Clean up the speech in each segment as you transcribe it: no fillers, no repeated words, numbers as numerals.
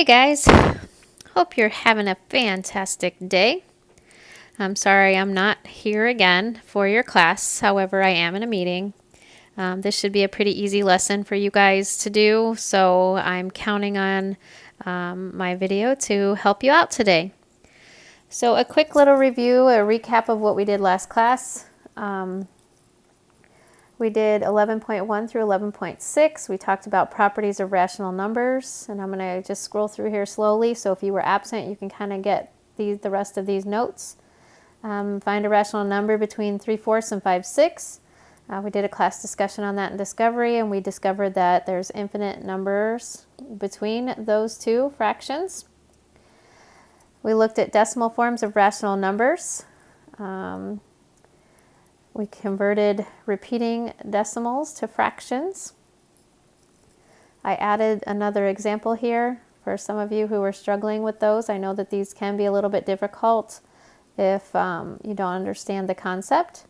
Hey guys, hope you're having a fantastic day. I'm sorry I'm not here again for your class. However, I am in a meeting. This should be a pretty easy lesson for you guys to do, so I'm counting on my video to help you out today. So a quick little review, a recap of what we did last class. We did 11.1 through 11.6. We talked about properties of rational numbers, and I'm going to just scroll through here slowly, so if you were absent, you can kind of get the rest of these notes. Find a rational number between 3/4 and 5/6. We did a class discussion on that in Discovery, and we discovered that there's infinite numbers between those two fractions. We looked at decimal forms of rational numbers. We converted repeating decimals to fractions. I added another example here for some of you who are struggling with those. I know that these can be a little bit difficult if you don't understand the concept.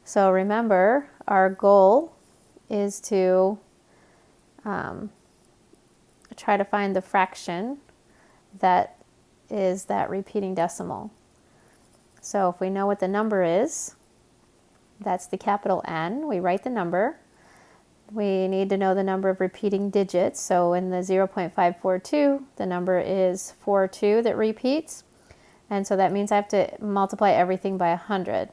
So remember, our goal is to try to find the fraction that is that repeating decimal. So if we know what the number is, that's the capital N. We write the number. We need to know the number of repeating digits. So in the 0.542, the number is 42 that repeats. And so that means I have to multiply everything by 100.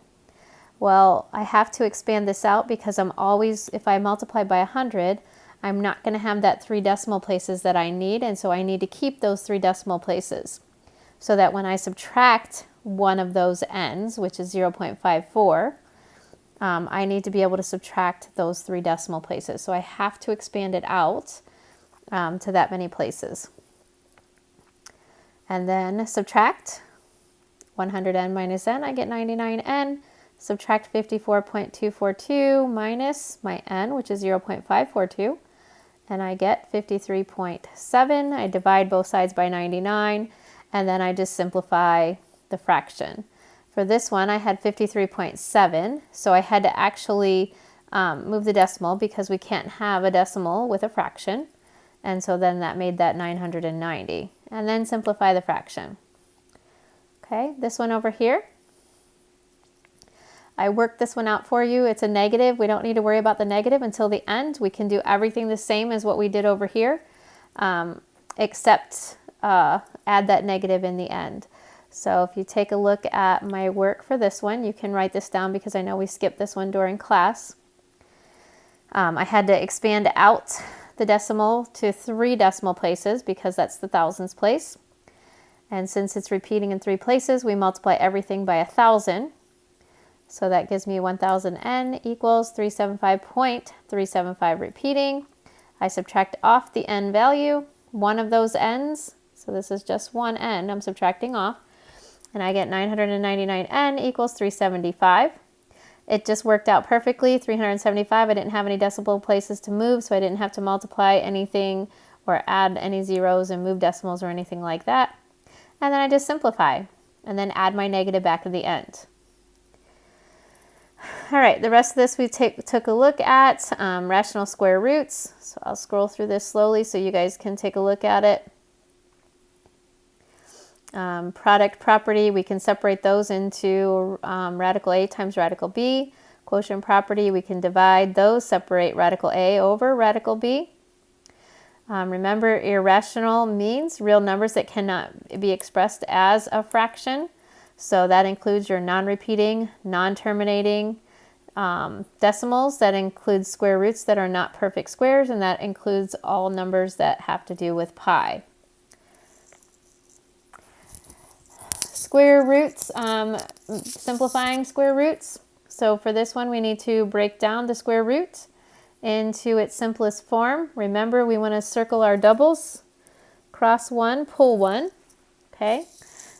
Well, I have to expand this out because if I multiply by 100, I'm not going to have that 3 decimal places that I need. And so I need to keep those 3 decimal places so that when I subtract one of those n's, which is 0.54, I need to be able to subtract those 3 decimal places. So I have to expand it out to that many places. And then subtract 100n minus n, I get 99n. Subtract 54.242 minus my n, which is 0.542, and I get 53.7. I divide both sides by 99, and then I just simplify the fraction. For this one, I had 53.7, so I had to actually move the decimal because we can't have a decimal with a fraction. And so then that made that 990. And then simplify the fraction. Okay, this one over here, I worked this one out for you. It's a negative. We don't need to worry about the negative until the end. We can do everything the same as what we did over here, except add that negative in the end. So if you take a look at my work for this one, you can write this down because I know we skipped this one during class. I had to expand out the decimal to 3 decimal places because that's the thousands place. And since it's repeating in 3 places, we multiply everything by 1,000. So that gives me 1000n equals 375.375 repeating. I subtract off the n value, one of those n's. So this is just one n I'm subtracting off. And I get 999n equals 375. It just worked out perfectly, 375. I didn't have any decimal places to move, so I didn't have to multiply anything or add any zeros and move decimals or anything like that. And then I just simplify and then add my negative back at the end. All right, the rest of this we took a look at rational square roots. So I'll scroll through this slowly so you guys can take a look at it. Product property, we can separate those into radical A times radical B. Quotient property, we can divide those, separate radical A over radical B. Remember, irrational means real numbers that cannot be expressed as a fraction. So that includes your non-repeating, non-terminating decimals. That includes square roots that are not perfect squares, and that includes all numbers that have to do with pi. Square roots, simplifying square roots. So for this one, we need to break down the square root into its simplest form. Remember, we want to circle our doubles, cross one, pull one, okay?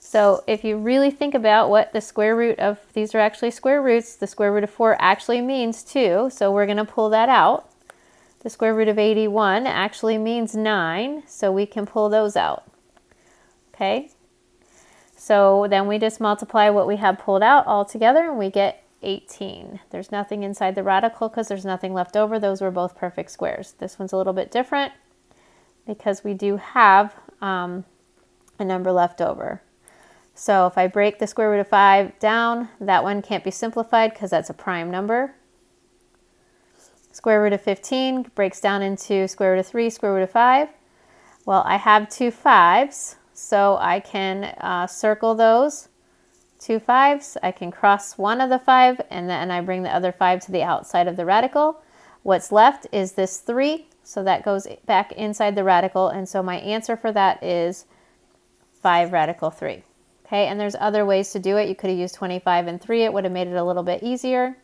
So if you really think about what the square root of, these are actually square roots, the square root of 4 actually means 2, so we're going to pull that out. The square root of 81 actually means 9, so we can pull those out, okay? So then we just multiply what we have pulled out all together and we get 18. There's nothing inside the radical because there's nothing left over. Those were both perfect squares. This one's a little bit different because we do have a number left over. So if I break the square root of 5 down, that one can't be simplified because that's a prime number. Square root of 15 breaks down into square root of 3, square root of 5. Well, I have two 5s, so I can circle those two 5s. I can cross one of the 5, and then I bring the other 5 to the outside of the radical. What's left is this 3, so that goes back inside the radical, and so my answer for that is 5 radical 3. Okay, and there's other ways to do it. You could have used 25 and 3. It would have made it a little bit easier.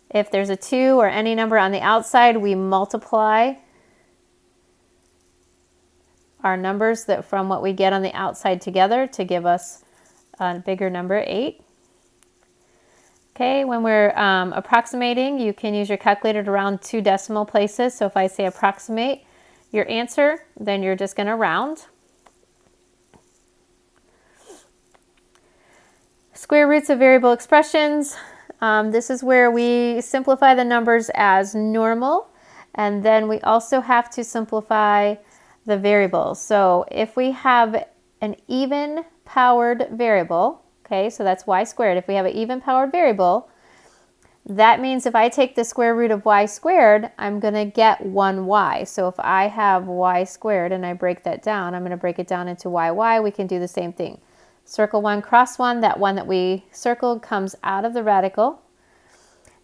If there's a 2 or any number on the outside, we multiply our numbers that from what we get on the outside together to give us a bigger number, 8. Okay, when we're approximating, you can use your calculator to round 2 decimal places. So if I say approximate your answer, then you're just going to round. Square roots of variable expressions. This is where we simplify the numbers as normal, and then we also have to simplify the variables. So if we have an even powered variable, okay, so that's y squared. If we have an even powered variable, that means if I take the square root of y squared, I'm going to get 1y. So if I have y squared and I break that down, I'm going to break it down into y. We can do the same thing. Circle 1, cross 1. That one that we circled comes out of the radical.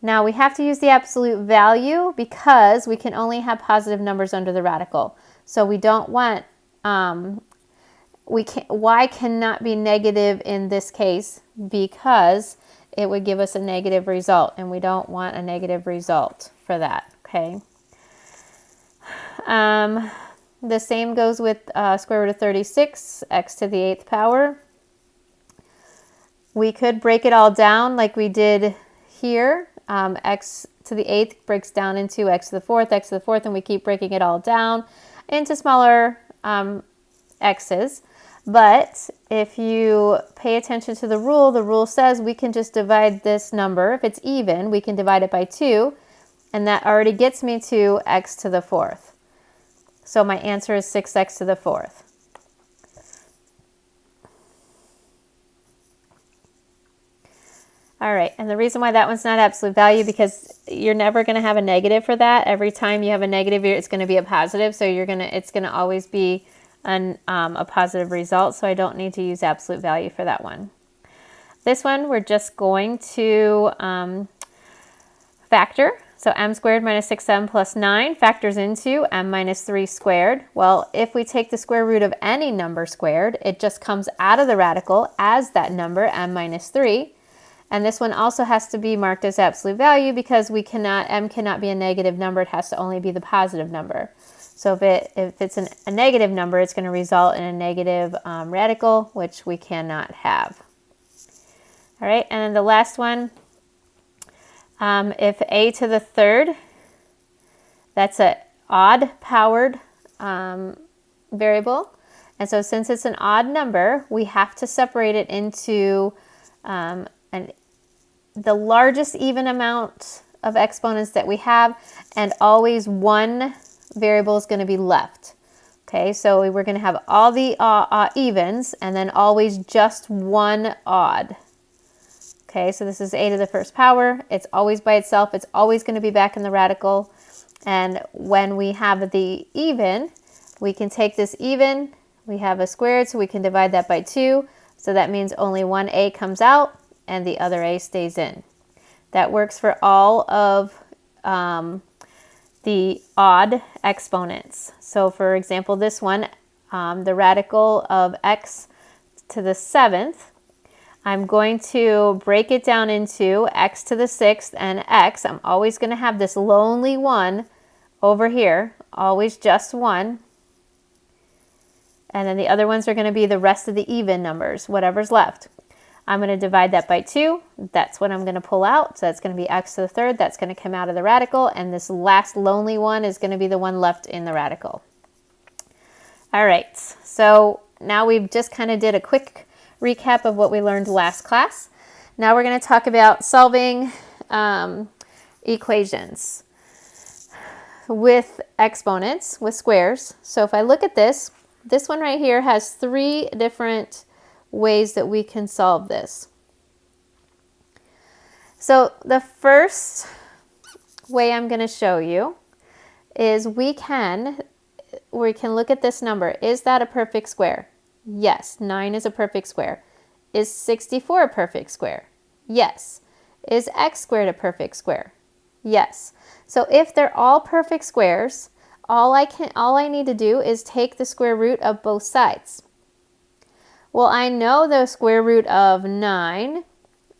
Now we have to use the absolute value because we can only have positive numbers under the radical. So we don't want, y cannot be negative in this case because it would give us a negative result, and we don't want a negative result for that, okay? The same goes with square root of 36, x to the 8th power. We could break it all down like we did here. X to the 8th breaks down into x to the 4th, and we keep breaking it all down into smaller x's. But if you pay attention to the rule says we can just divide this number. If it's even, we can divide it by 2, and that already gets me to x to the 4th. So my answer is 6x to the 4th. All right, and the reason why that one's not absolute value because you're never going to have a negative for that. Every time you have a negative, it's going to be a positive, so it's going to always be a positive result, so I don't need to use absolute value for that one. This one, we're just going to factor. So m squared minus 6m plus 9 factors into m minus 3 squared. Well, if we take the square root of any number squared, it just comes out of the radical as that number, m minus 3. And this one also has to be marked as absolute value because m cannot be a negative number. It has to only be the positive number. So if it's a negative number, it's going to result in a negative radical, which we cannot have. All right, and then the last one, if a to the 3rd, that's an odd powered variable. And so since it's an odd number, we have to separate it into the largest even amount of exponents that we have, and always one variable is going to be left. Okay, so we're going to have all the evens and then always just one odd. Okay, so this is a to the 1st power. It's always by itself. It's always going to be back in the radical. And when we have the even, we can take this even. We have a squared, so we can divide that by 2. So that means only one a comes out and the other a stays in. That works for all of the odd exponents. So for example, this one, the radical of x to the 7th, I'm going to break it down into x to the 6th and x. I'm always going to have this lonely one over here, always just one. And then the other ones are going to be the rest of the even numbers, whatever's left. I'm going to divide that by 2. That's what I'm going to pull out. So that's going to be x to the 3rd. That's going to come out of the radical. And this last lonely one is going to be the one left in the radical. All right. So now we've just kind of did a quick recap of what we learned last class. Now we're going to talk about solving equations with exponents, with squares. So if I look at this, This one right here has 3 different ways that we can solve this. So the first way I'm going to show you is we can look at this number. Is that a perfect square? Yes, 9 is a perfect square. Is 64 a perfect square? Yes. Is x squared a perfect square? Yes. So if they're all perfect squares, all I need to do is take the square root of both sides. Well, I know the square root of 9.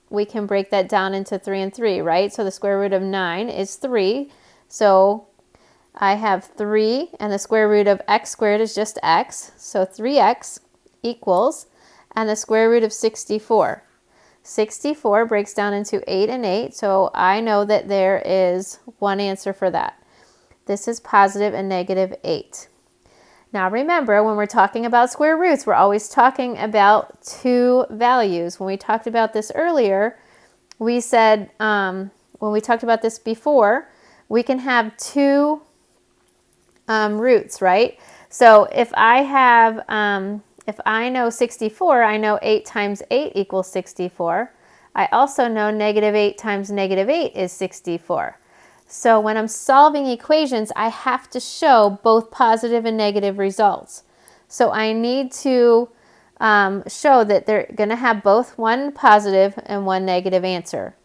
We can break that down into 3 and 3, right? So the square root of 9 is 3. So I have 3, and the square root of x squared is just x. So 3x equals, and the square root of 64. 64 breaks down into 8 and 8, so I know that there is one answer for that. This is positive and negative 8. Now remember, when we're talking about square roots, we're always talking about 2 values. When we talked about this earlier, we said, when we talked about this before, we can have 2 roots, right? So if I know 64, I know 8 times 8 equals 64. I also know negative 8 times negative 8 is 64. So when I'm solving equations, I have to show both positive and negative results. So I need to show that they're going to have both one positive and one negative answer.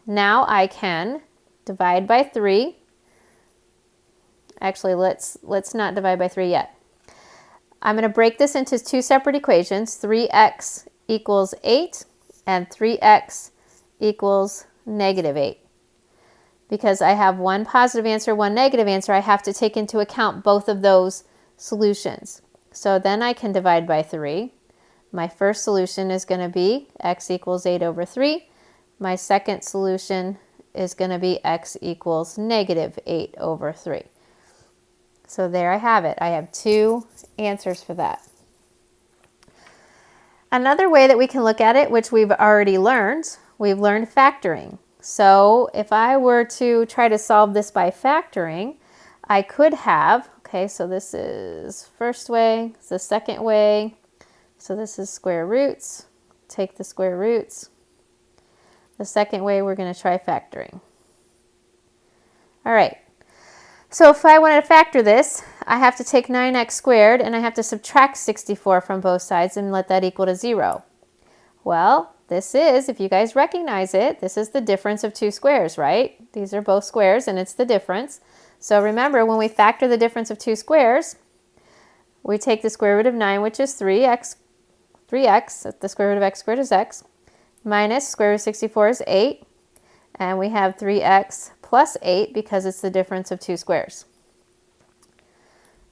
Now I can divide by 3. Actually, let's not divide by 3 yet. I'm going to break this into 2 separate equations. 3x equals 8 and 3x equals negative 8. Because I have one positive answer, one negative answer, I have to take into account both of those solutions. So then I can divide by 3. My first solution is going to be x equals 8 over 3. My second solution is going to be x equals negative 8 over 3. So there I have it. I have 2 answers for that. Another way that we can look at it, which we've already learned, we've learned factoring. So if I were to try to solve this by factoring, I could have, okay, so this is first way, it's the second way. So this is square roots. Take the square roots. The second way, we're going to try factoring. All right. So if I wanted to factor this, I have to take 9x squared and I have to subtract 64 from both sides and let that equal to 0. Well, this is, if you guys recognize it, this is the difference of 2 squares, right? These are both squares and it's the difference. So remember, when we factor the difference of 2 squares, we take the square root of 9, which is 3x, the square root of x squared is x, minus square root of 64 is 8, and we have 3x plus 8 because it's the difference of 2 squares.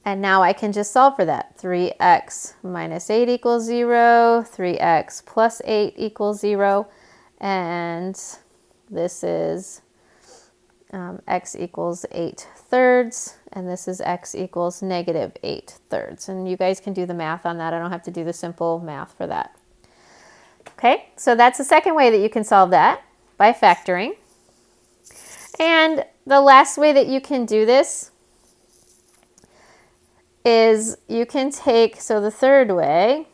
And now I can just solve for that. 3x minus 8 equals 0, 3x plus 8 equals 0, and this is x equals 8/3, and this is x equals negative 8/3. And you guys can do the math on that. I don't have to do the simple math for that. Okay, so that's the second way that you can solve that, by factoring. And the last way that you can do this is you can take, so the third way,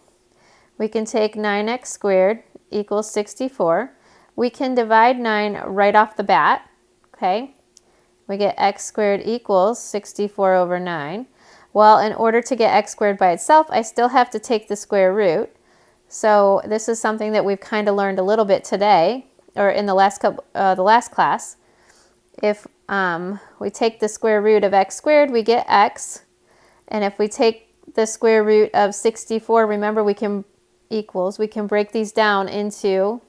we can take 9x squared equals 64. We can divide 9 right off the bat, okay? We get x squared equals 64 over 9. Well, in order to get x squared by itself, I still have to take the square root. So this is something that we've kind of learned a little bit today, or in the last class. If we take the square root of x squared, we get x. And if we take the square root of 64, remember we can break these down into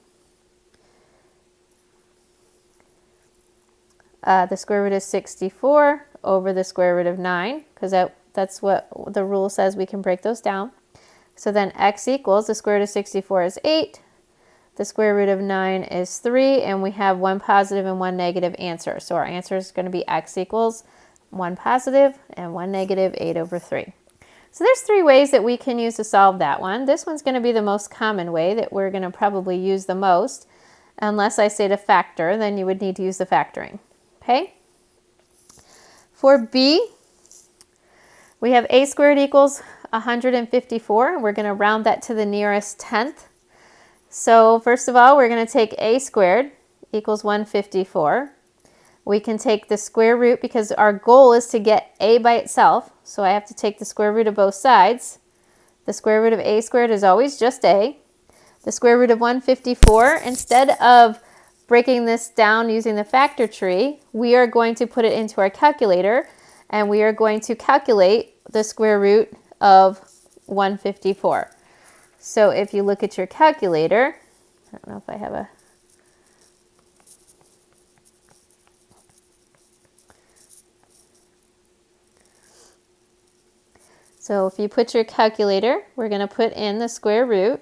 the square root of 64 over the square root of 9, because that's what the rule says, we can break those down. So then x equals, the square root of 64 is 8, the square root of 9 is 3, and we have one positive and one negative answer. So our answer is going to be x equals 1 positive and 1 negative 8 over 3. So there's 3 ways that we can use to solve that one. This one's going to be the most common way that we're going to probably use the most. Unless I say to factor, then you would need to use the factoring. Okay? For B, We have a squared equals 154. We're going to round that to the nearest tenth. So first of all, we're going to take a squared equals 154. We can take the square root because our goal is to get a by itself. So I have to take the square root of both sides. The square root of a squared is always just a. The square root of 154, instead of breaking this down using the factor tree, we are going to put it into our calculator and we are going to calculate the square root of 154. So if you look at your calculator, I don't know if I have a... So if you put your calculator, we're going to put in the square root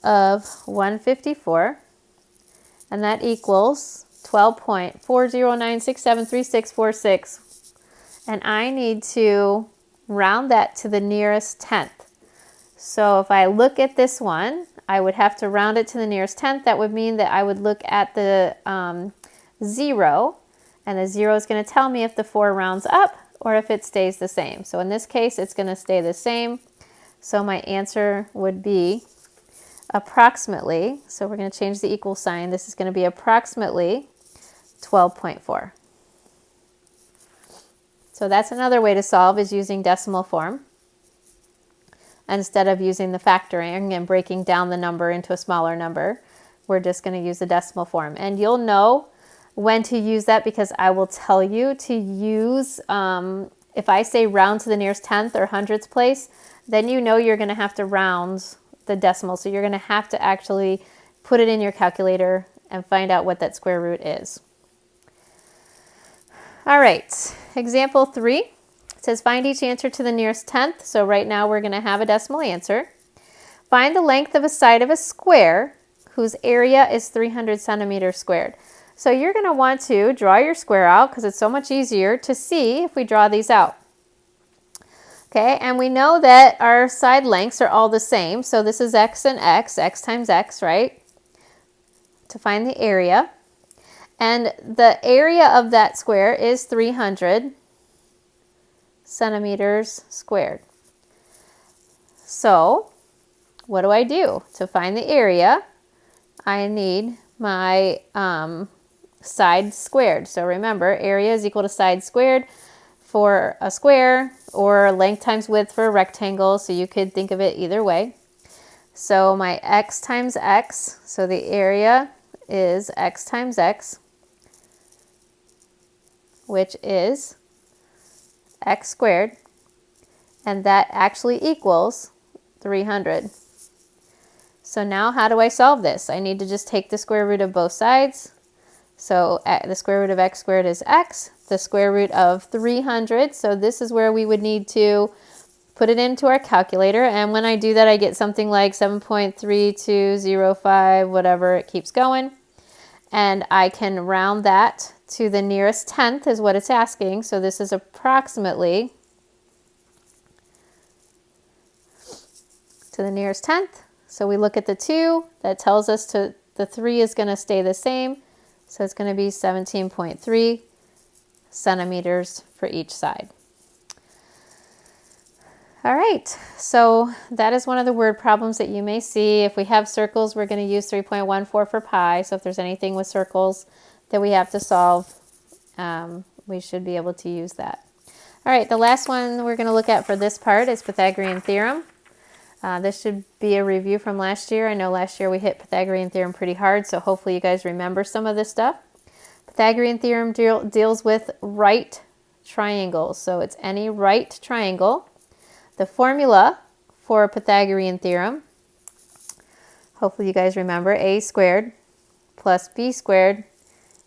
of 154, and that equals 12.4096736646. And I need to round that to the nearest tenth. So if I look at this one, I would have to round it to the nearest tenth. That would mean that I would look at the 0, and the 0 is going to tell me if the 4 rounds up or if it stays the same. So in this case, it's going to stay the same. So my answer would be approximately, so we're going to change the equal sign. This is going to be approximately 12.4. So that's another way to solve, is using decimal form instead of using the factoring and breaking down the number into a smaller number. We're just going to use the decimal form. And you'll know when to use that because I will tell you to use, if I say round to the nearest tenth or hundredths place, then you know you're going to have to round the decimal. So you're going to have to actually put it in your calculator and find out what that square root is. All right, example 3. It says find each answer to the nearest tenth. So right now we're going to have a decimal answer. Find the length of a side of a square whose area is 300 centimeters squared. So you're going to want to draw your square out because it's so much easier to see if we draw these out. Okay, and we know that our side lengths are all the same. So this is x and x times x, right? To find the area. And the area of that square is 300 centimeters squared. So what do I do? To find the area, I need my side squared. So remember, area is equal to side squared for a square, or length times width for a rectangle. So you could think of it either way. So my x times x, so the area is x times x, which is x squared, and that actually equals 300. So now how do I solve this? I need to just take the square root of both sides. So the square root of x squared is x, the square root of 300. So this is where we would need to put it into our calculator. And when I do that, I get something like 7.3205, whatever, it keeps going. And I can round that to the nearest tenth is what it's asking. So this is approximately to the nearest tenth. So we look at the 2, that tells us the 3 is going to stay the same. So it's going to be 17.3 centimeters for each side. All right, so that is one of the word problems that you may see. If we have circles, we're going to use 3.14 for pi. So if there's anything with circles that we have to solve, we should be able to use that. All right, the last one we're going to look at for this part is Pythagorean theorem. This should be a review from last year. I know last year we hit Pythagorean theorem pretty hard, so hopefully you guys remember some of this stuff. Pythagorean theorem deals with right triangles. So it's any right triangle. The formula for Pythagorean theorem, hopefully you guys remember, a squared plus b squared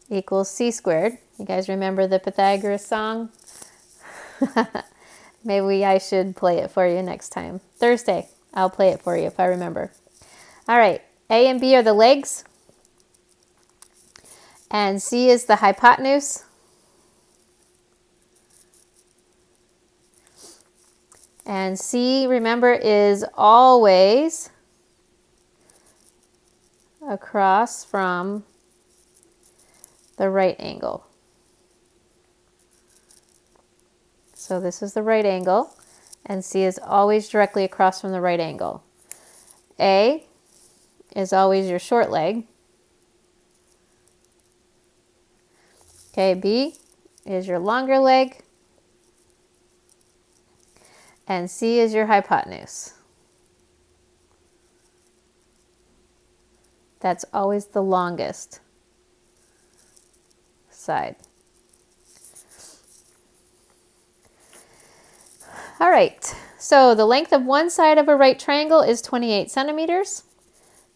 equals c squared. You guys remember the Pythagoras song? Maybe I should play it for you next time. Thursday, I'll play it for you if I remember. All right, A and B are the legs, and C is the hypotenuse. And C, remember, is always across from the right angle. So this is the right angle, and C is always directly across from the right angle. A is always your short leg. Okay, B is your longer leg. And C is your hypotenuse. That's always the longest side. All right, so the length of one side of a right triangle is 28 centimeters.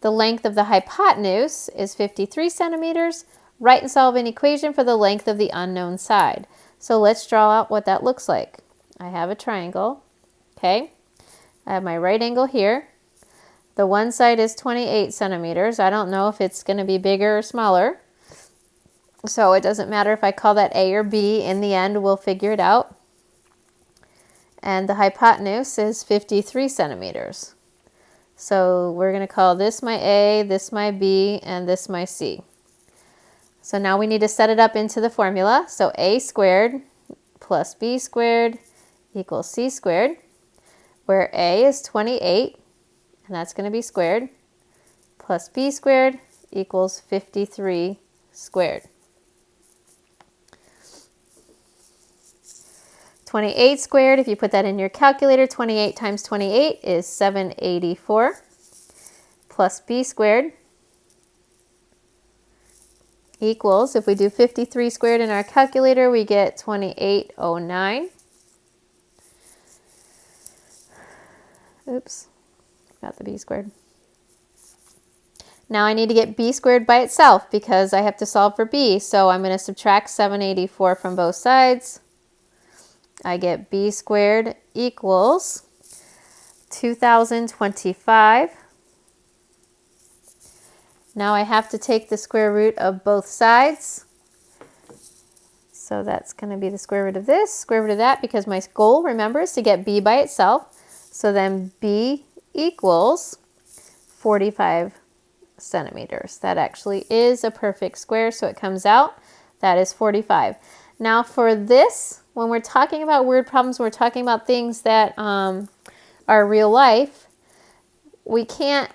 The length of the hypotenuse is 53 centimeters. Write and solve an equation for the length of the unknown side. So let's draw out what that looks like. I have a triangle, okay? I have my right angle here. The one side is 28 centimeters. I don't know if it's going to be bigger or smaller. So it doesn't matter if I call that A or B. In the end, we'll figure it out. And the hypotenuse is 53 centimeters. So we're going to call this my A, this my B, and this my C. So now we need to set it up into the formula. So A squared plus B squared equals C squared, where A is 28, and that's going to be squared, plus B squared equals 53 squared. 28 squared, if you put that in your calculator, 28 times 28 is 784, plus B squared equals, if we do 53 squared in our calculator, we get 2809. Oops, got the B squared. Now I need to get B squared by itself because I have to solve for B. So I'm going to subtract 784 from both sides. I get B squared equals 2025. Now I have to take the square root of both sides. So that's going to be the square root of this, square root of that, because my goal, remember, is to get B by itself. So then B equals 45 centimeters. That actually is a perfect square, so it comes out. That is 45. Now for this, when we're talking about word problems, we're talking about things that are real life, we can't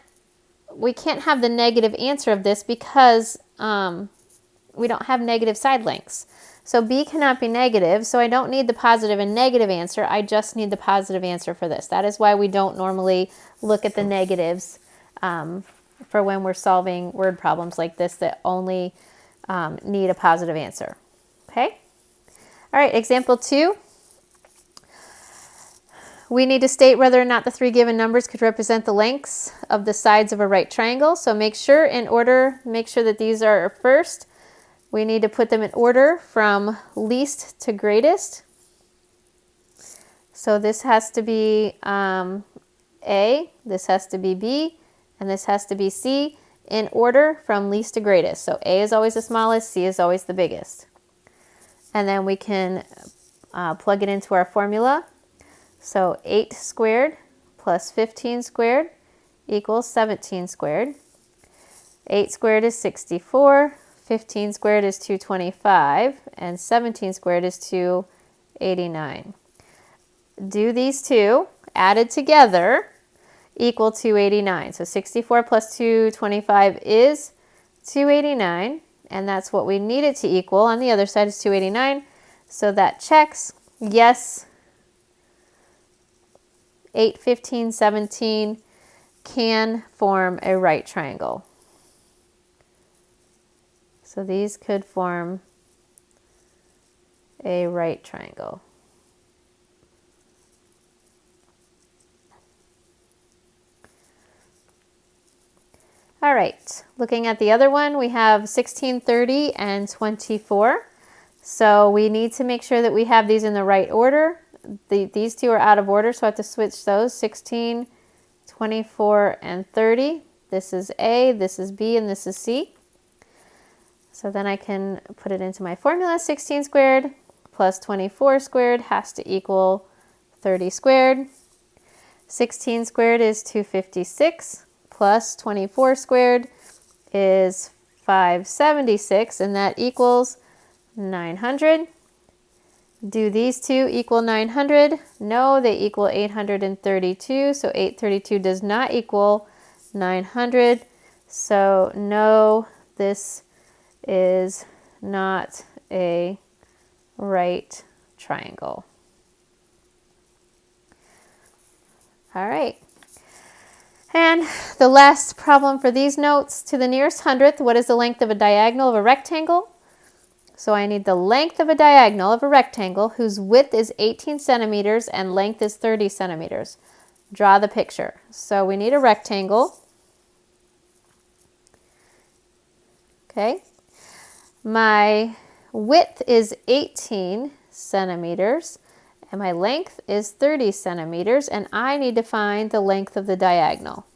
have the negative answer of this because we don't have negative side lengths. So B cannot be negative, so I don't need the positive and negative answer. I just need the positive answer for this. That is why we don't normally look at the negatives for when we're solving word problems like this that only need a positive answer. Okay? All right, example 2. We need to state whether or not the three given numbers could represent the lengths of the sides of a right triangle. So make sure that these are first. We need to put them in order from least to greatest. So this has to be A, this has to be B, and this has to be C in order from least to greatest. So A is always the smallest, C is always the biggest. And then we can plug it into our formula. So 8 squared plus 15 squared equals 17 squared. 8 squared is 64. 15 squared is 225, and 17 squared is 289. Do these two added together equal 289. So 64 plus 225 is 289, and that's what we need it to equal. On the other side is 289, so that checks. Yes, 8, 15, 17 can form a right triangle. So these could form a right triangle. All right, looking at the other one, we have 16, 30, and 24. So we need to make sure that we have these in the right order. These two are out of order, so I have to switch those. 16, 24, and 30. This is A, this is B, and this is C. So then I can put it into my formula. 16 squared plus 24 squared has to equal 30 squared. 16 squared is 256 plus 24 squared is 576, and that equals 900. Do these two equal 900? No, they equal 832. So 832 does not equal 900. So no, this is not a right triangle. All right. And the last problem for these notes, to the nearest hundredth, what is the length of a diagonal of a rectangle? So I need the length of a diagonal of a rectangle whose width is 18 centimeters and length is 30 centimeters. Draw the picture. So we need a rectangle. Okay. My width is 18 centimeters and my length is 30 centimeters, and I need to find the length of the diagonal.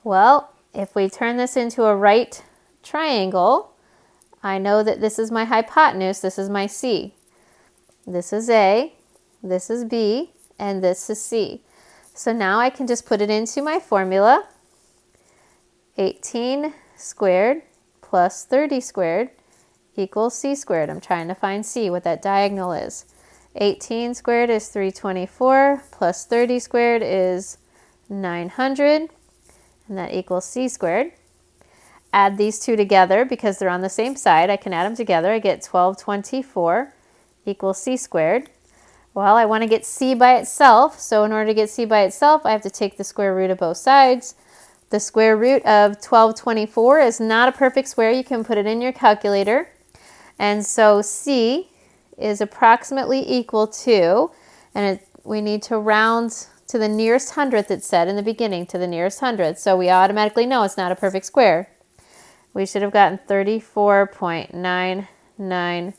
Well, if we turn this into a right triangle, I know that this is my hypotenuse, this is my C. This is A, this is B, and this is C. So now I can just put it into my formula. 18 squared plus 30 squared equals C squared. I'm trying to find C, what that diagonal is. 18 squared is 324 plus 30 squared is 900, and that equals C squared. Add these two together because they're on the same side. I can add them together. I get 1224 equals C squared. Well, I want to get C by itself, so in order to get C by itself, I have to take the square root of both sides. The square root of 1224 is not a perfect square. You can put it in your calculator. And so C is approximately equal to, and we need to round to the nearest hundredth, it said in the beginning, to the nearest hundredth. So we automatically know it's not a perfect square. We should have gotten 34.99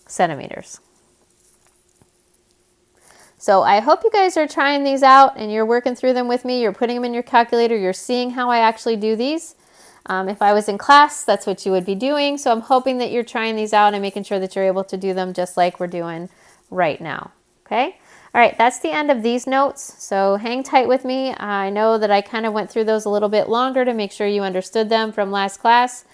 centimeters. So I hope you guys are trying these out and you're working through them with me. You're putting them in your calculator. You're seeing how I actually do these. If I was in class, that's what you would be doing. So I'm hoping that you're trying these out and making sure that you're able to do them just like we're doing right now. Okay? All right, that's the end of these notes. So hang tight with me. I know that I kind of went through those a little bit longer to make sure you understood them from last class.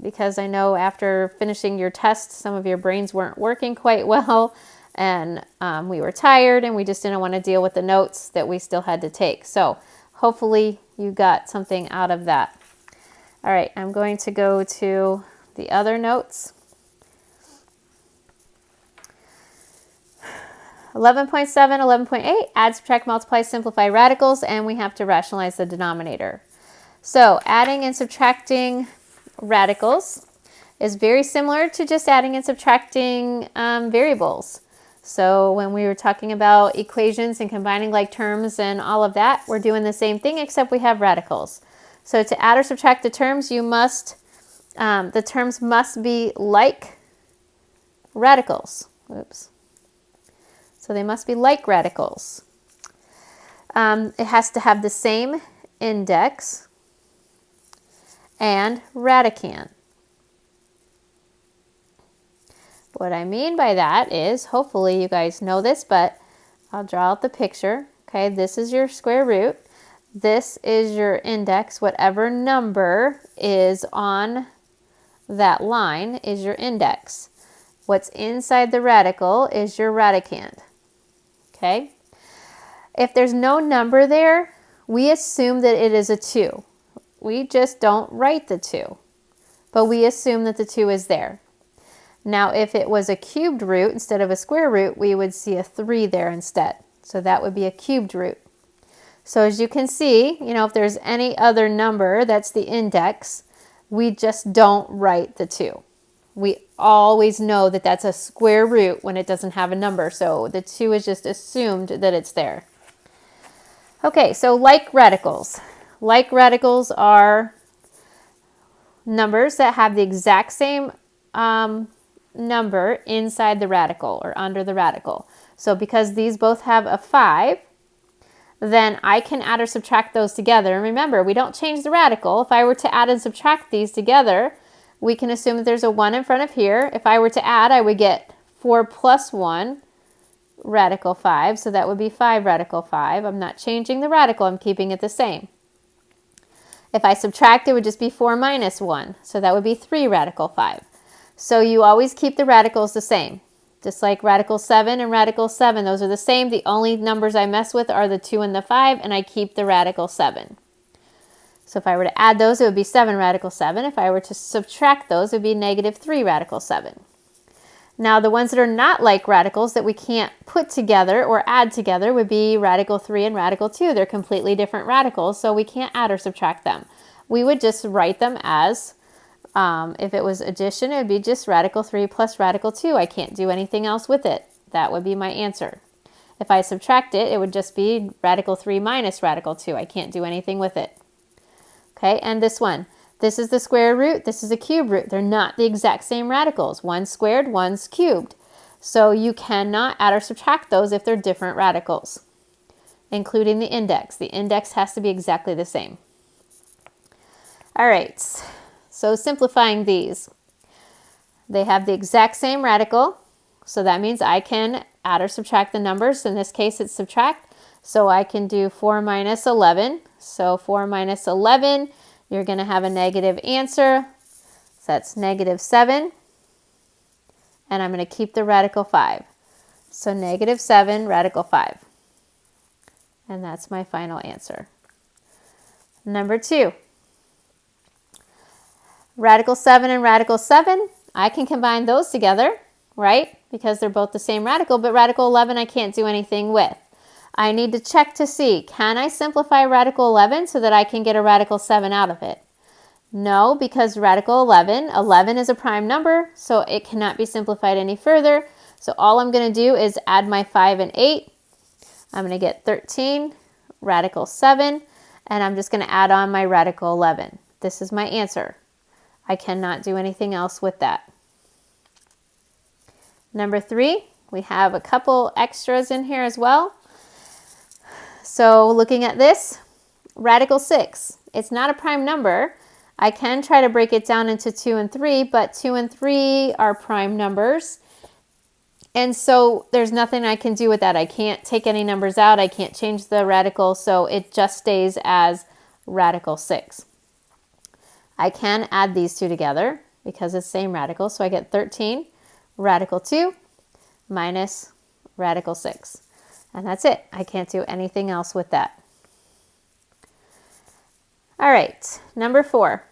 Because I know after finishing your test, some of your brains weren't working quite well. And we were tired and we just didn't want to deal with the notes that we still had to take. So hopefully you got something out of that. All right, I'm going to go to the other notes. 11.7, 11.8, add, subtract, multiply, simplify radicals, and we have to rationalize the denominator. So adding and subtracting radicals is very similar to just adding and subtracting variables. So when we were talking about equations and combining like terms and all of that, we're doing the same thing except we have radicals. So to add or subtract the terms, the terms must be like radicals. Oops. So they must be like radicals. It has to have the same index and radicand. What I mean by that is, hopefully you guys know this, but I'll draw out the picture. Okay, this is your square root. This is your index. Whatever number is on that line is your index. What's inside the radical is your radicand. Okay? If there's no number there, we assume that it is a 2. We just don't write the 2, but we assume that the 2 is there. Now, if it was a cubed root instead of a square root, we would see a 3 there instead. So that would be a cubed root. So as you can see, if there's any other number that's the index, we just don't write the 2. We always know that that's a square root when it doesn't have a number. So the 2 is just assumed that it's there. Okay, so like radicals. Like radicals are numbers that have the exact same number inside the radical or under the radical. So because these both have a 5, then I can add or subtract those together. And remember, we don't change the radical. If I were to add and subtract these together, we can assume that there's a 1 in front of here. If I were to add, I would get 4 plus 1 radical 5. So that would be 5 radical 5. I'm not changing the radical. I'm keeping it the same. If I subtract, it would just be 4 minus 1. So that would be 3 radical 5. So you always keep the radicals the same. Just like radical 7 and radical 7, those are the same. The only numbers I mess with are the 2 and the 5, and I keep the radical 7. So if I were to add those, it would be 7 radical 7. If I were to subtract those, it would be negative 3 radical 7. Now the ones that are not like radicals that we can't put together or add together would be radical 3 and radical 2. They're completely different radicals, so we can't add or subtract them. We would just write them as, if it was addition, it would be just radical 3 plus radical 2. I can't do anything else with it. That would be my answer. If I subtract it, it would just be radical 3 minus radical 2. I can't do anything with it. Okay, and this one. This is the square root, this is a cube root. They're not the exact same radicals. One's squared, one's cubed. So you cannot add or subtract those if they're different radicals, including the index. The index has to be exactly the same. All right, so simplifying these. They have the exact same radical, so that means I can add or subtract the numbers. In this case, it's subtract. So I can do 4 minus 11. So 4 minus 11, you're going to have a negative answer. So that's negative 7. And I'm going to keep the radical 5. So negative 7 radical 5. And that's my final answer. Number 2. Radical 7 and radical 7, I can combine those together, right? Because they're both the same radical, but radical 11 I can't do anything with. I need to check to see, can I simplify radical 11 so that I can get a radical 7 out of it? No, because radical 11 is a prime number, so it cannot be simplified any further. So all I'm going to do is add my 5 and 8. I'm going to get 13 radical 7, and I'm just going to add on my radical 11. This is my answer. I cannot do anything else with that. Number 3, we have a couple extras in here as well. So looking at this, radical 6, it's not a prime number. I can try to break it down into 2 and 3, but 2 and 3 are prime numbers. And so there's nothing I can do with that. I can't take any numbers out. I can't change the radical, so it just stays as radical 6. I can add these two together because it's the same radical. So I get 13 radical 2 minus radical 6. And that's it. I can't do anything else with that. All right, number 4.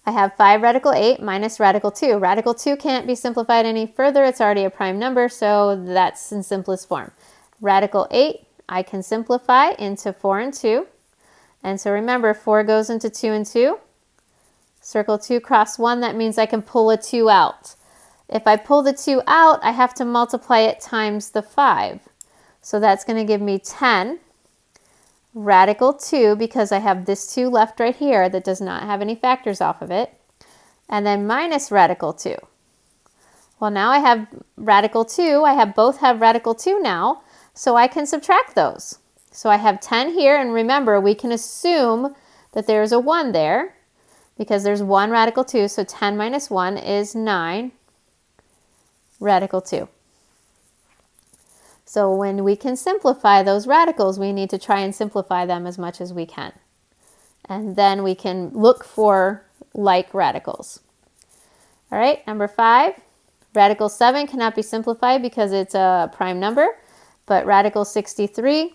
I have 5 radical 8 minus radical 2. Radical 2 can't be simplified any further. It's already a prime number, so that's in simplest form. Radical 8, I can simplify into 4 and 2. And so remember, 4 goes into 2 and 2. Circle 2, cross 1, that means I can pull a 2 out. If I pull the 2 out, I have to multiply it times the 5. So that's going to give me 10 radical 2, because I have this 2 left right here that does not have any factors off of it. And then minus radical 2. Well, now I have radical 2. Both have radical 2 now, so I can subtract those. So I have 10 here, and remember, we can assume that there's a 1 there because there's 1 radical 2, so 10 minus 1 is 9 radical 2. So when we can simplify those radicals, we need to try and simplify them as much as we can. And then we can look for like radicals. All right, number 5, radical 7 cannot be simplified because it's a prime number, but radical 63,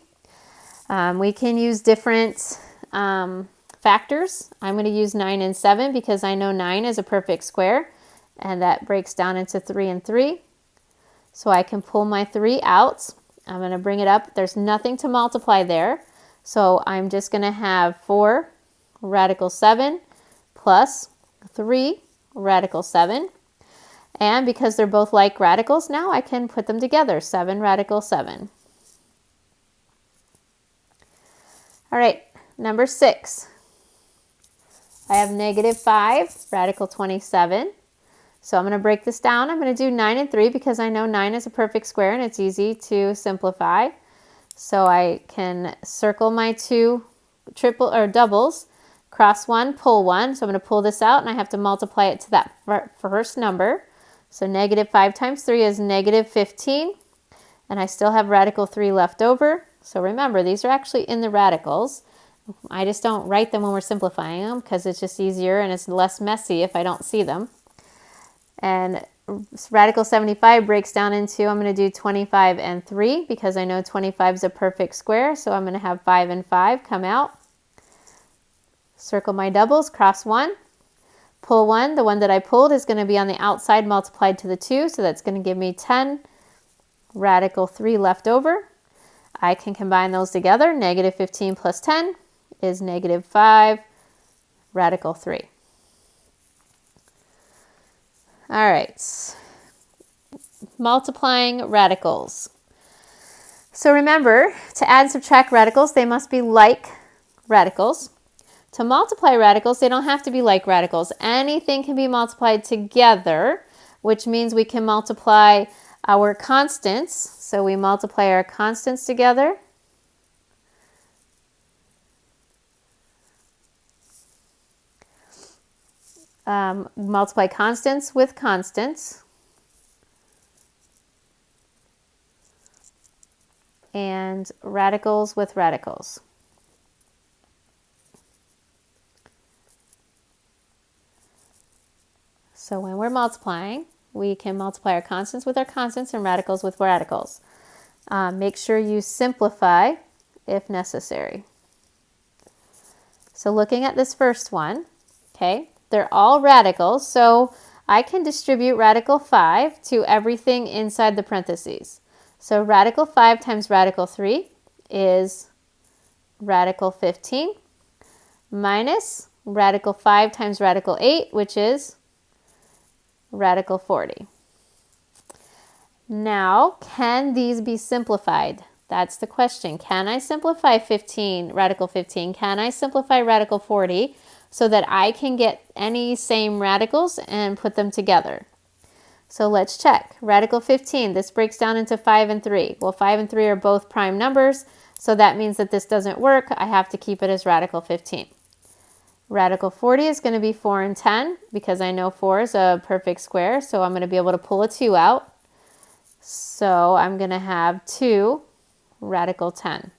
we can use different factors. I'm going to use 9 and 7 because I know 9 is a perfect square, and that breaks down into 3 and 3. So I can pull my 3 out. I'm going to bring it up. There's nothing to multiply there. So I'm just going to have 4 radical 7 plus 3 radical 7. And because they're both like radicals, now I can put them together. 7 radical 7. All right, number 6. I have negative 5 radical 27. So I'm going to break this down. I'm going to do 9 and 3 because I know 9 is a perfect square and it's easy to simplify. So I can circle my 2 doubles, cross 1, pull 1. So I'm going to pull this out, and I have to multiply it to that first number. So negative 5 times 3 is negative 15. And I still have radical 3 left over. So remember, these are actually in the radicals. I just don't write them when we're simplifying them because it's just easier and it's less messy if I don't see them. And radical 75 breaks down into, I'm going to do 25 and 3 because I know 25 is a perfect square. So I'm going to have 5 and 5 come out. Circle my doubles, cross 1, pull 1. The one that I pulled is going to be on the outside multiplied to the 2. So that's going to give me 10 radical 3 left over. I can combine those together. Negative 15 plus 10 is negative 5 radical 3. All right, multiplying radicals. So remember, to add and subtract radicals, they must be like radicals. To multiply radicals, they don't have to be like radicals. Anything can be multiplied together, which means we can multiply our constants. So we multiply our constants together. Multiply constants with constants. And radicals with radicals. So when we're multiplying, we can multiply our constants with our constants and radicals with radicals. Make sure you simplify if necessary. So looking at this first one, okay, they're all radicals, so I can distribute radical 5 to everything inside the parentheses. So radical 5 times radical 3 is radical 15 minus radical 5 times radical 8, which is radical 40. Now, can these be simplified? That's the question. Can I simplify radical 15? Can I simplify radical 40 so that I can get any same radicals and put them together? So let's check. Radical 15, this breaks down into 5 and 3. Well, 5 and 3 are both prime numbers, so that means that this doesn't work. I have to keep it as radical 15. Radical 40 is going to be 4 and 10 because I know 4 is a perfect square, so I'm going to be able to pull a 2 out. So I'm going to have 2 radical 10.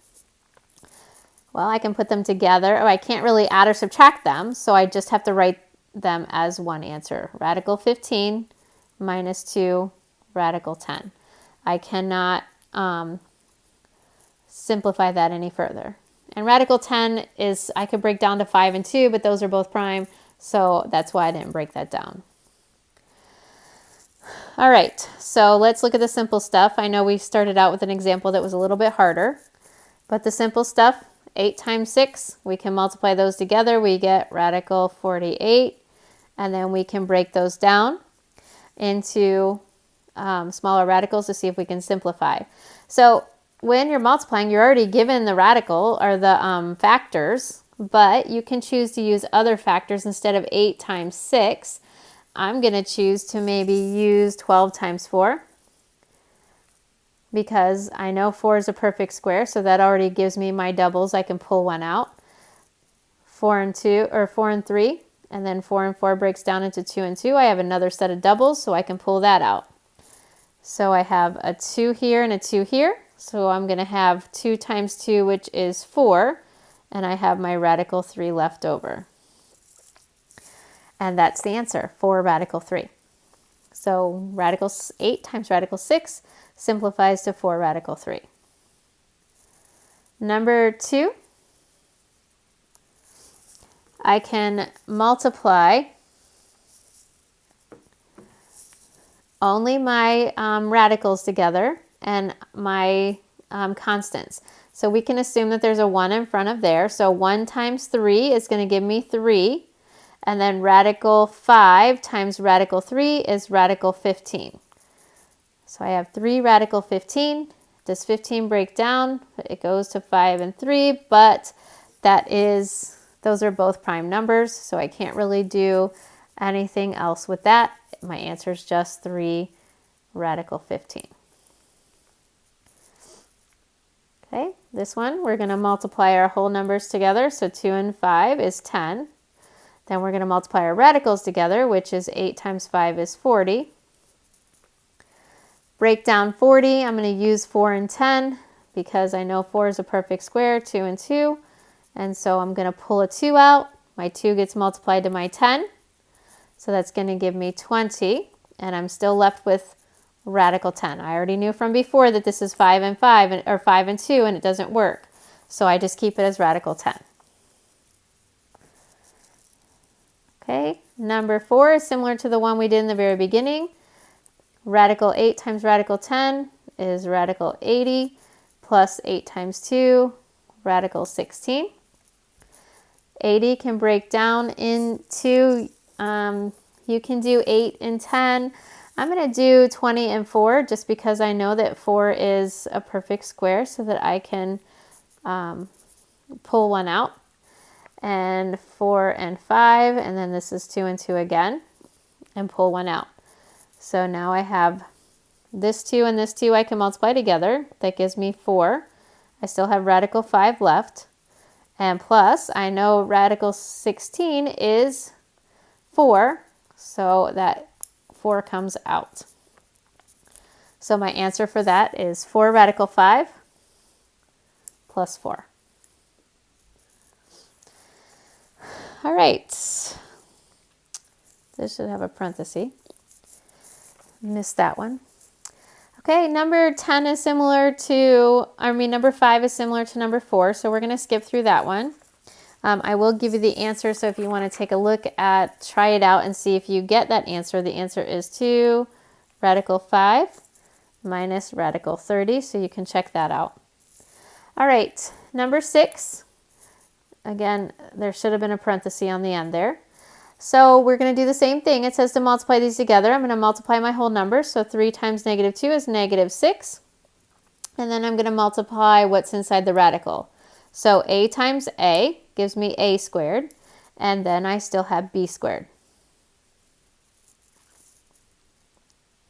Well, I can put them together. Oh, I can't really add or subtract them, so I just have to write them as one answer. Radical 15 minus 2 radical 10. I cannot simplify that any further. And radical 10 is, I could break down to 5 and 2, but those are both prime, so that's why I didn't break that down. All right, so let's look at the simple stuff. I know we started out with an example that was a little bit harder, but the simple stuff, 8 times 6, we can multiply those together. We get radical 48, and then we can break those down into smaller radicals to see if we can simplify. So when you're multiplying, you're already given the radical or the factors, but you can choose to use other factors instead of 8 times 6. I'm going to choose to maybe use 12 times 4 because I know 4 is a perfect square, so that already gives me my doubles. I can pull one out. 4 and 2 or 4 and 3, and then 4 and 4 breaks down into 2 and 2. I have another set of doubles, so I can pull that out. So I have a 2 here and a 2 here. So I'm going to have 2 times 2, which is 4, and I have my radical 3 left over. And that's the answer, 4 radical 3. So radical 8 times radical 6 simplifies to 4 radical 3. Number 2, I can multiply only my radicals together and my constants. So we can assume that there's a 1 in front of there. So 1 times 3 is going to give me 3. And then radical 5 times radical 3 is radical 15. So I have 3 radical 15. Does 15 break down? It goes to 5 and 3, but those are both prime numbers, so I can't really do anything else with that. My answer is just 3 radical 15. Okay, this one, we're going to multiply our whole numbers together. So 2 and 5 is 10. Then we're going to multiply our radicals together, which is 8 times 5 is 40. Break down 40. I'm going to use 4 and 10 because I know 4 is a perfect square, 2 and 2. And so I'm going to pull a 2 out. My 2 gets multiplied to my 10. So that's going to give me 20. and I'm still left with radical 10. I already knew from before that this is 5 and 5, or 5 and 2, and it doesn't work. So I just keep it as radical 10. Okay, number 4 is similar to the one we did in the very beginning. Radical 8 times radical 10 is radical 80 plus 8 times 2, radical 16. 80 can break down into, you can do 8 and 10. I'm going to do 20 and 4 just because I know that 4 is a perfect square so that I can pull one out. And 4 and 5, and then this is 2 and 2 again, and pull one out. So now I have this 2 and this 2 I can multiply together. That gives me 4. I still have radical 5 left. And plus, I know radical 16 is 4, so that 4 comes out. So my answer for that is 4 radical 5 plus 4. All right, this should have a parenthesis. Missed that one. Okay, number 10 is similar to, number 5 is similar to number 4, so we're going to skip through that one. I will give you the answer, so if you want to take a look at, try it out and see if you get that answer. The answer is 2 radical 5 minus radical 30, so you can check that out. All right, number 6. Again, there should have been a parenthesis on the end there. So we're going to do the same thing. It says to multiply these together. I'm going to multiply my whole number. So 3 times negative 2 is negative 6. And then I'm going to multiply what's inside the radical. So a times a gives me a squared. And then I still have b squared.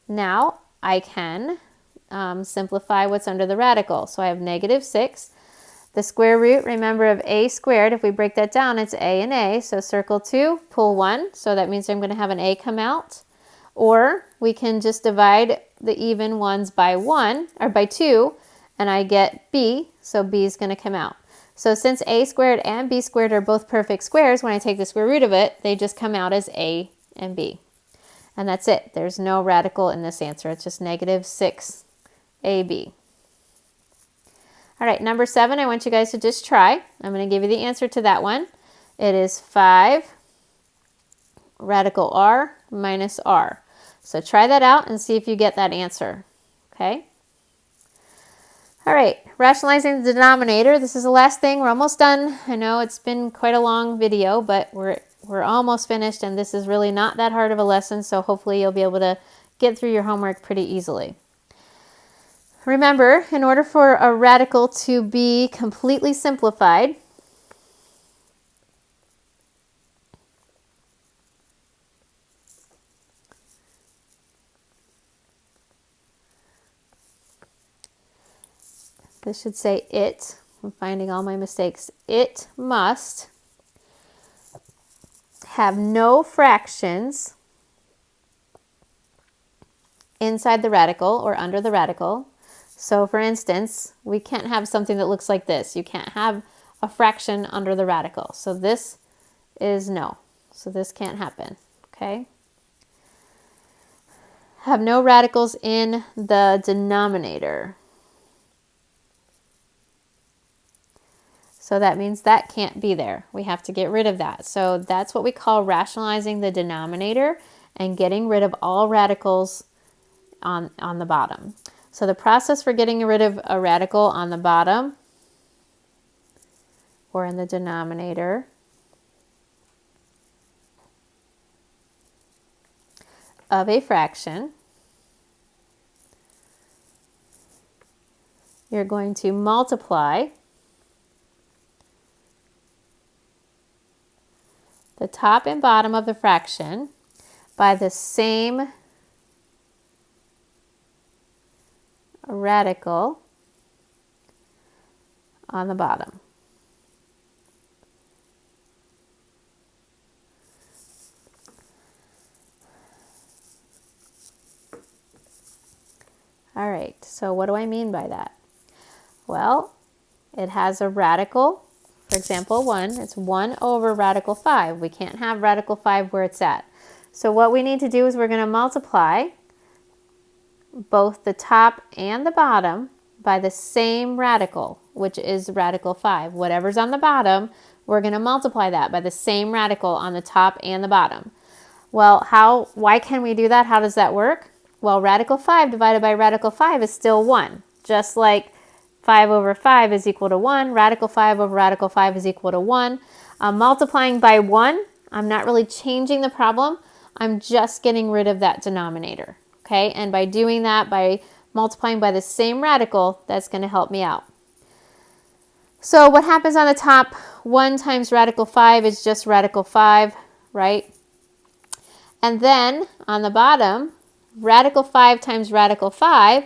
Now I can simplify what's under the radical. So I have negative 6. The square root, remember, of a squared, if we break that down, it's a and a. So circle 2, pull 1. So that means I'm going to have an a come out. Or we can just divide the even ones by 1, or by 2, and I get b. So b is going to come out. So since a squared and b squared are both perfect squares, when I take the square root of it, they just come out as a and b. And that's it. There's no radical in this answer. It's just negative 6ab. All right, number 7, I want you guys to just try. I'm going to give you the answer to that one. It is 5 radical r minus r. So try that out and see if you get that answer. Okay? All right, rationalizing the denominator. This is the last thing. We're almost done. I know it's been quite a long video, but we're almost finished, and this is really not that hard of a lesson, so hopefully you'll be able to get through your homework pretty easily. Remember, in order for a radical to be completely simplified, this should say it. I'm finding all my mistakes. It must have no fractions inside the radical or under the radical. So for instance, we can't have something that looks like this. You can't have a fraction under the radical. So this is no. So this can't happen, okay? Have no radicals in the denominator. So that means that can't be there. We have to get rid of that. So that's what we call rationalizing the denominator and getting rid of all radicals on the bottom. So the process for getting rid of a radical on the bottom or in the denominator of a fraction, you're going to multiply the top and bottom of the fraction by the same radical on the bottom. All right, so what do I mean by that? Well, it has a radical. For example, 1, it's 1 over radical 5. We can't have radical 5 where it's at. So what we need to do is we're going to multiply both the top and the bottom by the same radical, which is radical 5. Whatever's on the bottom, we're going to multiply that by the same radical on the top and the bottom. Well, why can we do that? How does that work? Well, radical 5 divided by radical 5 is still 1. Just like 5 over 5 is equal to 1, radical 5 over radical 5 is equal to 1. Multiplying by 1, I'm not really changing the problem. I'm just getting rid of that denominator. Okay, and by doing that, by multiplying by the same radical, that's going to help me out. So what happens on the top? 1 times radical 5 is just radical 5, right? And then on the bottom, radical 5 times radical 5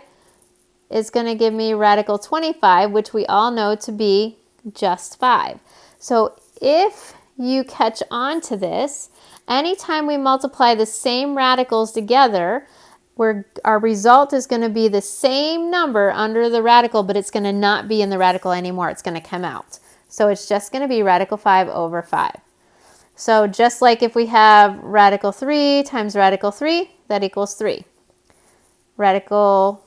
is going to give me radical 25, which we all know to be just 5. So if you catch on to this, anytime we multiply the same radicals together, our result is going to be the same number under the radical, but it's going to not be in the radical anymore. It's going to come out. So it's just going to be radical 5 over 5. So just like if we have radical 3 times radical 3, that equals 3. Radical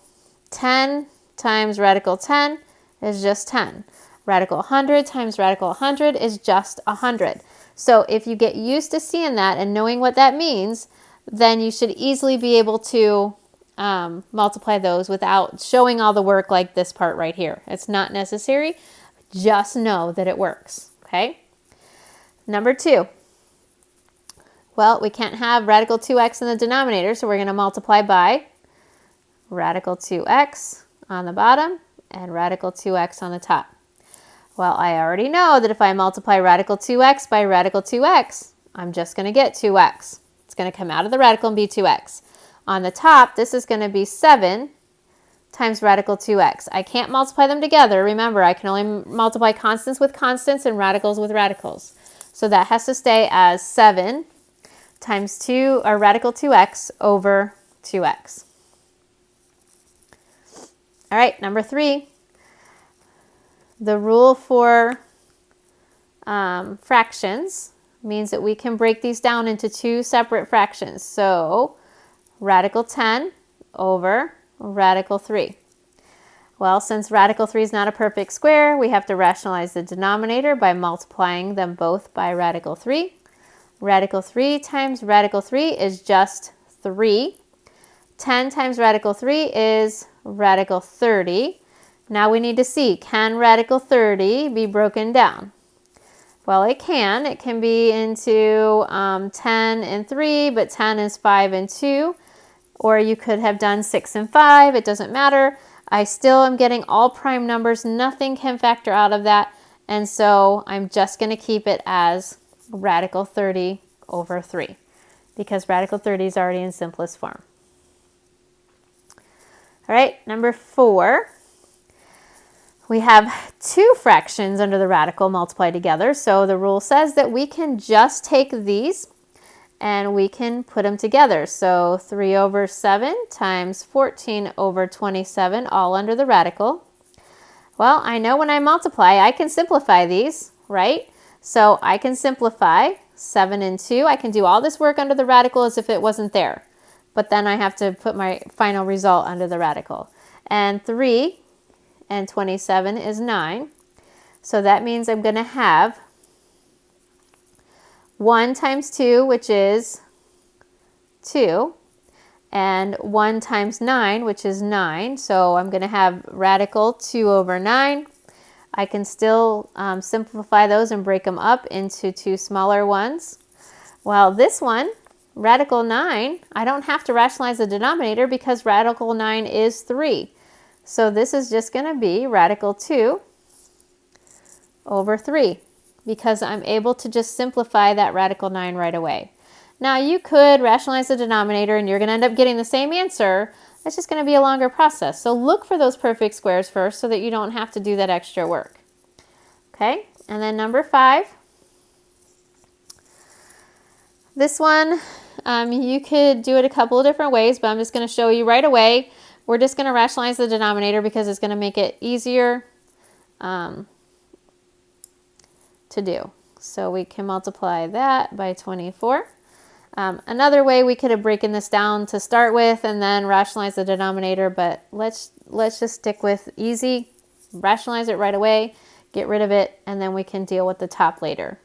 10 times radical 10 is just 10. Radical 100 times radical 100 is just 100. So if you get used to seeing that and knowing what that means, then you should easily be able to multiply those without showing all the work like this part right here. It's not necessary. Just know that it works, okay? Number 2. Well, we can't have radical 2x in the denominator, so we're going to multiply by radical 2x on the bottom and radical 2x on the top. Well, I already know that if I multiply radical 2x by radical 2x, I'm just going to get 2x. It's going to come out of the radical and be 2x. On the top, this is going to be 7 times radical 2x. I can't multiply them together. Remember, I can only multiply constants with constants and radicals with radicals. So that has to stay as 7 times 2, or radical 2x over 2x. All right, number 3. The rule for fractions means that we can break these down into 2 separate fractions. So radical 10 over radical 3. Well, since radical 3 is not a perfect square, we have to rationalize the denominator by multiplying them both by radical 3. Radical 3 times radical 3 is just 3. 10 times radical 3 is radical 30. Now we need to see, can radical 30 be broken down? Well, it can. It can be into 10 and 3, but 10 is 5 and 2. Or you could have done 6 and 5. It doesn't matter. I still am getting all prime numbers. Nothing can factor out of that. And so I'm just going to keep it as radical 30 over 3 because radical 30 is already in simplest form. All right, number 4. We have 2 fractions under the radical multiplied together. So the rule says that we can just take these and we can put them together. So 3 over 7 times 14 over 27, all under the radical. Well, I know when I multiply, I can simplify these, right? So I can simplify 7 and 2. I can do all this work under the radical as if it wasn't there. But then I have to put my final result under the radical. And 3 and 27 is 9. So that means I'm going to have 1 times 2, which is 2, and 1 times 9, which is 9. So I'm going to have radical 2 over 9. I can still simplify those and break them up into 2 smaller ones. Well, this one, radical 9, I don't have to rationalize the denominator because radical 9 is 3. So this is just going to be radical 2 over 3 because I'm able to just simplify that radical 9 right away. Now you could rationalize the denominator and you're going to end up getting the same answer. It's just going to be a longer process. So look for those perfect squares first so that you don't have to do that extra work. Okay, and then number 5. This one, you could do it a couple of different ways, but I'm just going to show you right away. We're just going to rationalize the denominator because it's going to make it easier to do. So we can multiply that by 24. Another way we could have broken this down to start with and then rationalize the denominator, but let's just stick with easy, rationalize it right away, get rid of it, and then we can deal with the top later.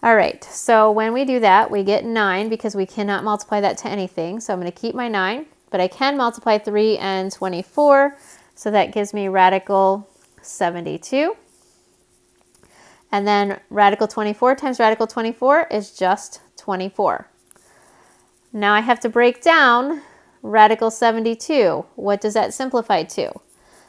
All right, so when we do that, we get 9 because we cannot multiply that to anything. So I'm going to keep my 9, but I can multiply 3 and 24. So that gives me radical 72. And then radical 24 times radical 24 is just 24. Now I have to break down radical 72. What does that simplify to?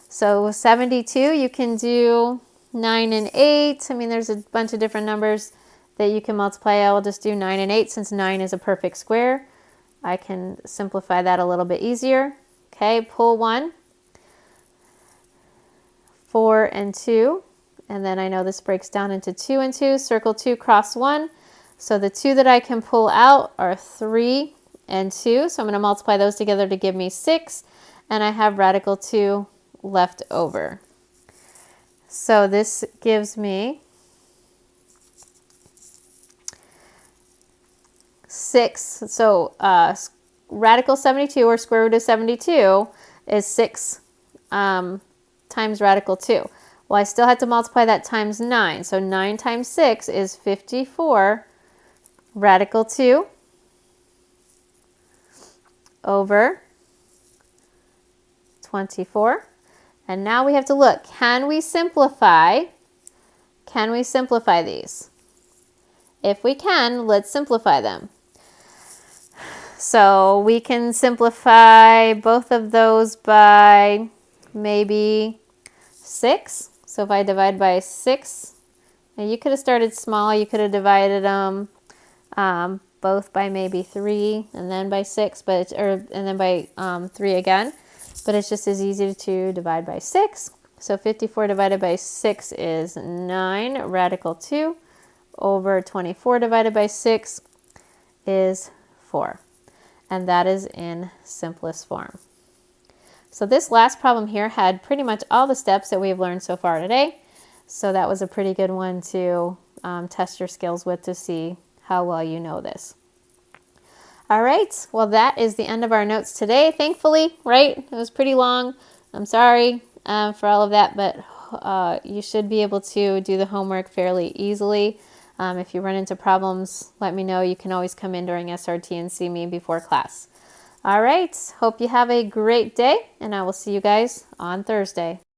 So 72, you can do 9 and 8. I mean, there's a bunch of different numbers that you can multiply. I will just do 9 and 8 since 9 is a perfect square. I can simplify that a little bit easier. Okay, pull 1. 4 and 2. And then I know this breaks down into 2 and 2. Circle 2, cross 1. So the 2 that I can pull out are 3 and 2. So I'm going to multiply those together to give me 6. And I have radical 2 left over. So this gives me 6. So radical 72, or square root of 72, is 6 times radical 2. Well, I still have to multiply that times 9. So 9 times 6 is 54 radical 2 over 24. And now we have to look. Can we simplify? Can we simplify these? If we can, let's simplify them. So we can simplify both of those by maybe 6. So if I divide by 6, and you could have started small, you could have divided them both by maybe 3 and then by 6, but and then by 3 again. But it's just as easy to divide by 6. So 54 divided by 6 is 9 radical 2 over 24 divided by 6 is 4. And that is in simplest form. So this last problem here had pretty much all the steps that we've learned so far today. So that was a pretty good one to test your skills with to see how well you know this. All right, well that is the end of our notes today, thankfully, right? It was pretty long. I'm sorry for all of that, but you should be able to do the homework fairly easily. If you run into problems, let me know. You can always come in during SRT and see me before class. All right, hope you have a great day, and I will see you guys on Thursday.